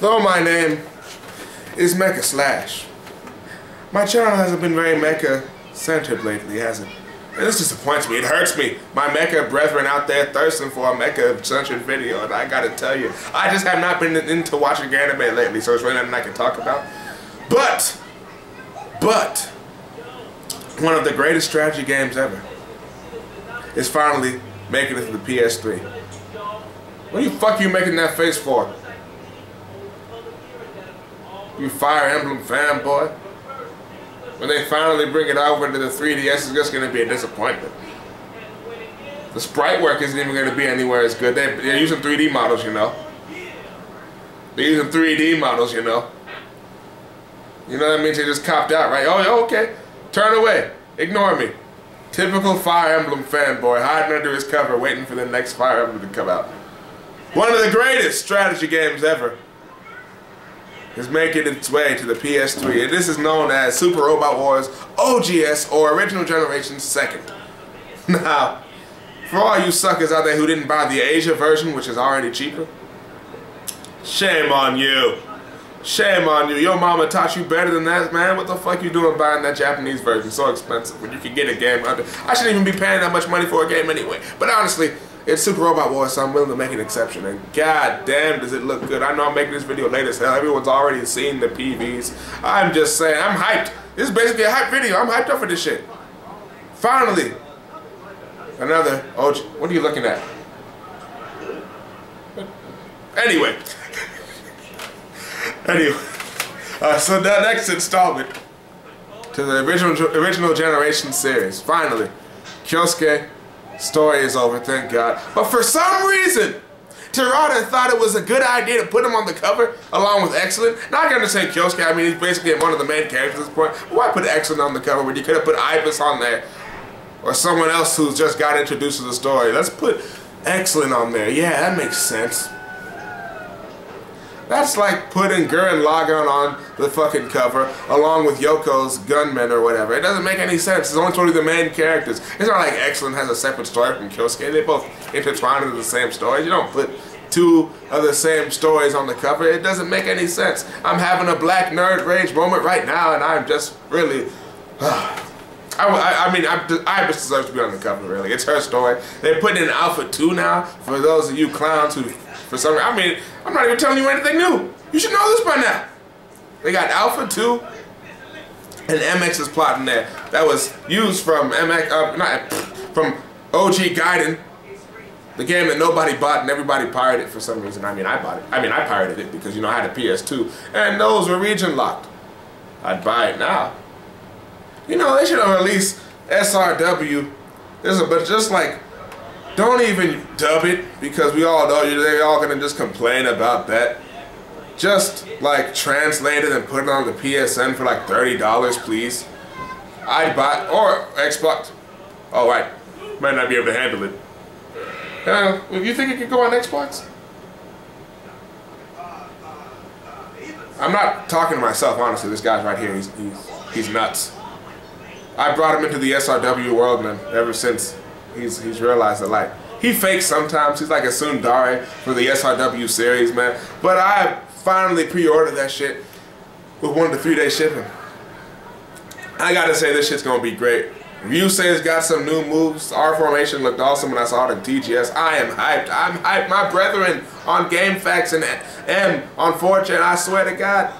Though my name is Mecha Slash, my channel hasn't been very mecha-centered lately, has it? And this disappoints me. It hurts me. My mecha brethren out there thirsting for a mecha-centered video, and I gotta tell you, I just have not been into watching anime lately, so it's really nothing I can talk about. But, one of the greatest strategy games ever is finally making it to the PS3. What the fuck are you making that face for? You Fire Emblem fanboy? When they finally bring it over to the 3DS, it's just going to be a disappointment. The sprite work isn't even going to be anywhere as good. They're using 3D models, you know. They're using 3D models, you know. You know that means they just copped out, right? Oh, okay. Turn away. Ignore me. Typical Fire Emblem fanboy, hiding under his cover, waiting for the next Fire Emblem to come out. One of the greatest strategy games ever is making its way to the PS3, and this is known as Super Robot Wars OGS, or Original Generation 2nd. Now, for all you suckers out there who didn't buy the Asia version, which is already cheaper, shame on you. Shame on you. Your mama taught you better than that, man. What the fuck you doing buying that Japanese version? So expensive when you can get a game under. I shouldn't even be paying that much money for a game anyway. But honestly, it's Super Robot Wars, so I'm willing to make an exception. And god damn, does it look good. I know I'm making this video late as hell. Everyone's already seen the PVs. I'm just saying, I'm hyped. This is basically a hype video. I'm hyped up for this shit. Finally, another OG. What are you looking at? Anyway. So the next installment to the original generation series. Finally, Kyosuke story is over, thank God. But for some reason, Terada thought it was a good idea to put him on the cover along with Excellent. Now I can understand Kyosuke. I mean, he's basically one of the main characters at this point. But why put Excellent on the cover when you could have put Ibis on there, or someone else who's just got introduced to the story? Let's put Excellent on there. Yeah, that makes sense. That's like putting Gurren Lagann on the fucking cover along with Yoko's gunmen or whatever. It doesn't make any sense. It's only supposed to be the main characters. It's not like Excellent has a separate story from Kyosuke. They both intertwine into the same story. You don't put two of the same stories on the cover. It doesn't make any sense. I'm having a black nerd rage moment right now, and I'm just really... I mean, Ibis deserves to be on the cover, really. It's her story. They're putting in Alpha 2 now, for those of you clowns who... For some reason, I mean, I'm not even telling you anything new. You should know this by now. They got Alpha 2 and MX's plot in there. That was used from from OG Gaiden, the game that nobody bought and everybody pirated for some reason. I mean, I bought it. I mean, I pirated it because, you know, I had a PS2, and those were region locked. I'd buy it now. You know, they should have released SRW. But just like, don't even dub it, because we all know they're all gonna just complain about that. Just like translate it and put it on the PSN for like $30, please. I'd buy, or Xbox. Oh right, might not be able to handle it. If you think it could go on Xbox? I'm not talking to myself, honestly. This guy's right here. He's nuts. I brought him into the SRW world, man. Ever since. He's realized that, like, he fakes sometimes. He's like a tsundere for the SRW series, man. But I finally pre-ordered that shit with 1 to 3 day shipping. I gotta say, this shit's gonna be great. Reviews say it's got some new moves. R formation looked awesome when I saw it in TGS. I am hyped. I'm hyped. My brethren on GameFAQs and M on 4chan, I swear to God,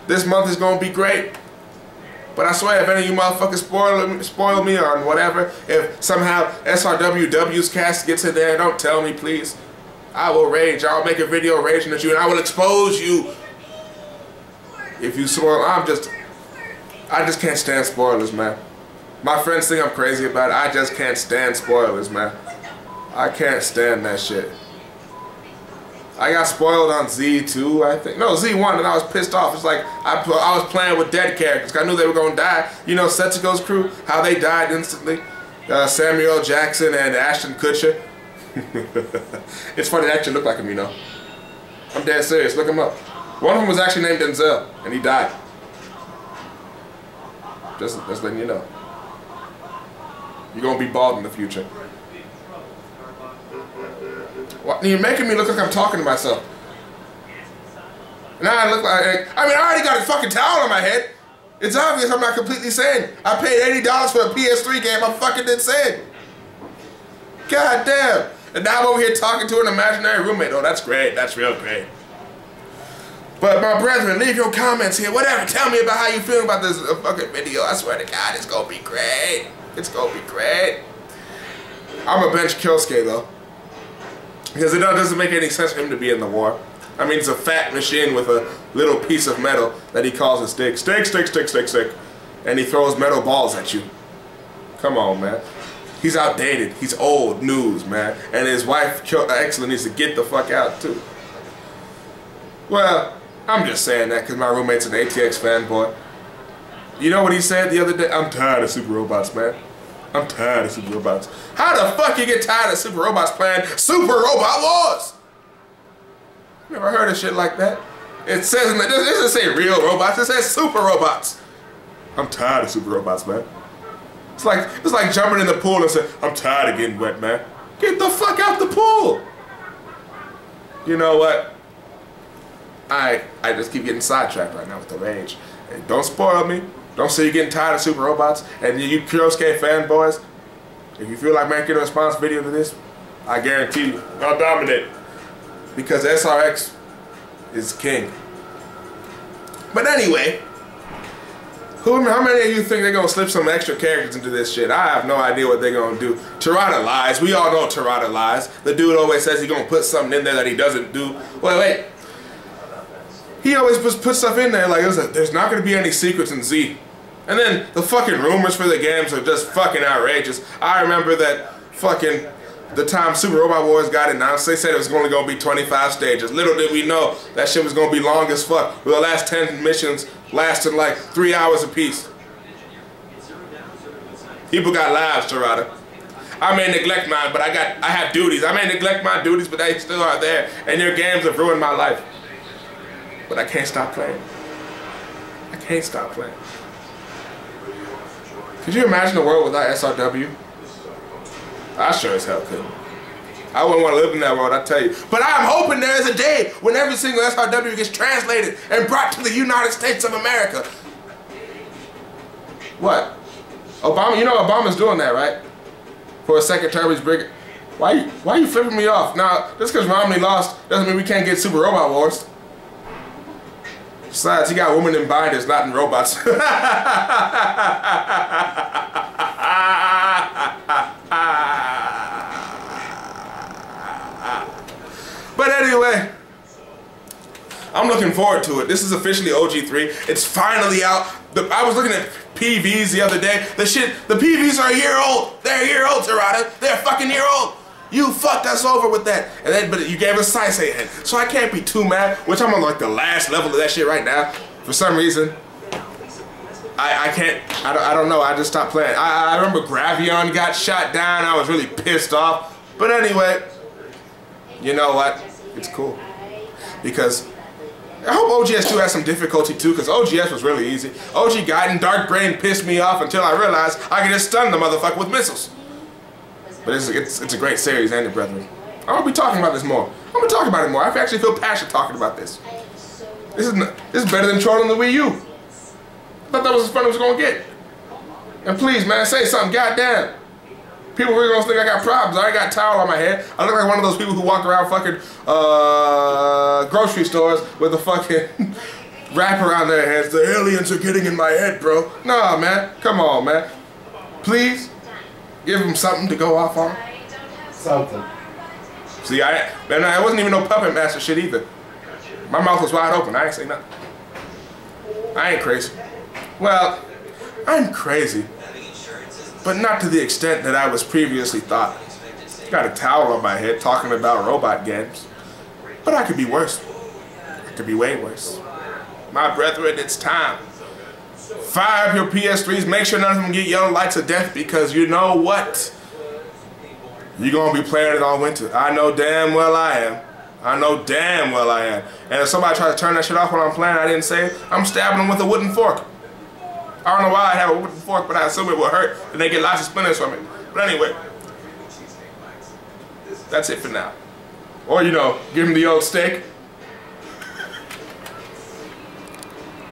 this month is gonna be great. But I swear, if any of you motherfuckers spoil me on whatever, if somehow SRWW's cast gets in there, don't tell me, please. I will rage. I'll make a video raging at you, and I will expose you. If you spoil, I just can't stand spoilers, man. My friends think I'm crazy about it. I just can't stand spoilers, man. I can't stand that shit. I got spoiled on Z2, I think. No, Z1, and I was pissed off. It's like I was playing with dead characters. I knew they were going to die. You know, Setsuko's crew, how they died instantly. Samuel Jackson and Ashton Kutcher. It's funny, they actually look like him, you know. I'm dead serious. Look him up. One of them was actually named Denzel, and he died. Just letting you know. You're going to be bald in the future. What? You're making me look like I'm talking to myself. Now I look like, I mean, I already got a fucking towel on my head. It's obvious I'm not completely sane. I paid $80 for a PS3 game. I'm fucking insane. God damn. And now I'm over here talking to an imaginary roommate. Oh, that's great. That's real great. But my brethren, leave your comments here. Whatever. Tell me about how you feel about this fucking video. I swear to God, it's gonna be great. It's gonna be great. I'm a bench Kyosuke though. Because it doesn't make any sense for him to be in the war. I mean, it's a fat machine with a little piece of metal that he calls a stick. Stick, stick, stick, stick, stick. And he throws metal balls at you. Come on, man. He's outdated. He's old news, man. And his wife, Excellent, needs to get the fuck out, too. Well, I'm just saying that because my roommate's an ATX fanboy. You know what he said the other day? I'm tired of Super Robots, man. I'm tired of Super Robots. How the fuck you get tired of Super Robots playing Super Robot Wars? Never heard of shit like that. It says, it doesn't say real robots, it says super robots. I'm tired of super robots, man. It's like jumping in the pool and saying, I'm tired of getting wet, man. Get the fuck out the pool. You know what? I just keep getting sidetracked right now with the rage. Hey, don't spoil me. Don't say you're getting tired of super robots. And you Kyosuke fanboys, if you feel like making a response video to this, I guarantee you, I'll dominate. Because SRX is king. But anyway, how many of you think they're gonna slip some extra characters into this shit? I have no idea what they're gonna do. Terada lies. We all know Terada lies. The dude always says he's gonna put something in there that he doesn't do. Wait. He always puts stuff in there like there's not gonna be any secrets in Z. And then the fucking rumors for the games are just fucking outrageous. I remember that fucking the time Super Robot Wars got announced, they said it was only going to be 25 stages. Little did we know that shit was going to be long as fuck. With the last 10 missions lasting like 3 hours apiece. People got lives, Terada. I may neglect mine, but I have duties. I may neglect my duties, but they still are there. And your games have ruined my life. But I can't stop playing. I can't stop playing. Could you imagine a world without SRW? I sure as hell couldn't. I wouldn't want to live in that world, I tell you. But I'm hoping there is a day when every single SRW gets translated and brought to the United States of America. What? Obama, you know Obama's doing that, right? For a second term, he's bringing. Why are you flipping me off? Now, just because Romney lost doesn't mean we can't get Super Robot Wars. Besides, he got women in binders, not in robots. But anyway, I'm looking forward to it. This is officially OG3. It's finally out. I was looking at PVs the other day. The PVs are a year old. They're a year old, Terada. They're a fucking year old. You fucked us over with that. And then, but you gave us Saisei head. So I can't be too mad, which I'm on like the last level of that shit right now. For some reason, I can't, I don't know, I just stopped playing. I remember Gravion got shot down. I was really pissed off. But anyway, you know what? It's cool. Because I hope OGS2 has some difficulty too, because OGS was really easy. OG Gaiden Dark Brain pissed me off until I realized I could just stun the motherfucker with missiles. But it's a great series, ain't it, brethren? I'm gonna be talking about this more. I'm gonna talk about it more. I actually feel passionate talking about this. This is better than trolling the Wii U. I thought that was as fun as it was gonna get. And please, man, say something, goddamn. People really gonna think I got problems. I already got a towel on my head. I look like one of those people who walk around fucking grocery stores with a fucking wrap around their heads. The aliens are getting in my head, bro. Nah, man. Come on, man. Please, give them something to go off on. Something. See, it wasn't even no puppet master shit either. My mouth was wide open. I ain't say nothing. I ain't crazy. Well, I'm crazy. But not to the extent that I was previously thought. Got a towel on my head talking about robot games. But I could be worse. I could be way worse. My brethren, it's time. Fire up your PS3s. Make sure none of them get yellow lights of death, because you know what? You're going to be playing it all winter. I know damn well I am. I know damn well I am. And if somebody tries to turn that shit off when I'm playing, I didn't say it, I'm stabbing them with a wooden fork. I don't know why I have a wooden fork, but I assume it will hurt and they get lots of splinters from it. But anyway, that's it for now. Or, you know, give them the old steak.